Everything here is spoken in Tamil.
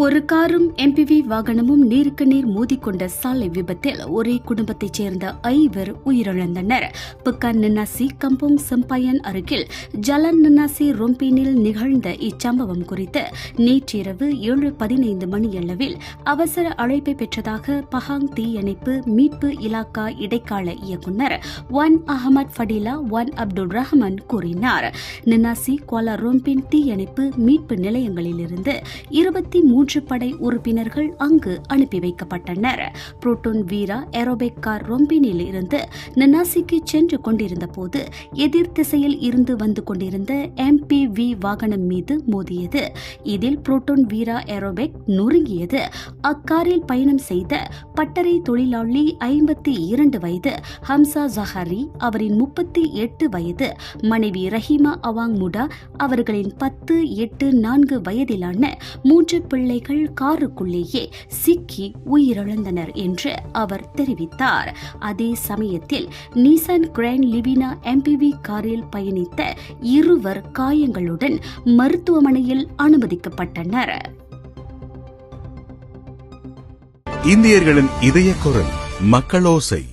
ஒரு காரும் MPV வாகனமும் நேருக்கு நேர் மோதிக்கொண்ட சாலை விபத்தில் ஒரே குடும்பத்தைச் சேர்ந்த 5 உயிரிழந்தனர். புக்கான் நின்னாசி கம்போங் செம்பாயன் அருகில் ஜலன் நின்னாசி ரொம்பினில் நிகழ்ந்த இச்சம்பவம் குறித்து நேற்றிரவு 7:15 மணியளவில் அவசர அழைப்பை பெற்றதாக பஹாங் தீயணைப்பு மீட்பு இலாக்கா இடைக்கால இயக்குநர் Wan Ahmad Fadhila Wan Abdul Rahman கூறினார். நின்னாசி குவாலா ரொம்பின் தீயணைப்பு மீட்பு நிலையங்களிலிருந்து 23 படை உறுப்பினர்கள் அங்கு அனுப்பி வைக்கப்பட்டனர். புரோட்டோன் வீரா ஏரோபேக் கார் ரொம்பினில் இருந்து நின்னாசிக்கு சென்று கொண்டிருந்த போது எதிர் திசையில் இருந்து வந்து கொண்டிருந்த MPV வாகனம் மீது மோதியது. இதில் புரோட்டோன் வீரா ஏரோபேக் நொறுங்கியது. அக்காரில் பயணம் செய்த பட்டறை தொழிலாளி 52 வயது ஹம்சா ஜஹாரி, அவரின் 38 வயது மனைவி ரஹீமா அவாங் முடா, அவர்களின் 10, 8, 4 வயதிலான 3 பிள்ளைகள் காருக்குள்ளேயே சிக்கி உயிரிழந்தனர் என்று அவர் தெரிவித்தார். அதே சமயத்தில் நீசான் கிராண்ட் லிவினா MPV காரில் பயணித்த 2 காயங்களுடன் மருத்துவமனையில் அனுமதிக்கப்பட்டனர். இந்தியர்களின் இதய குரல் மக்களோசை.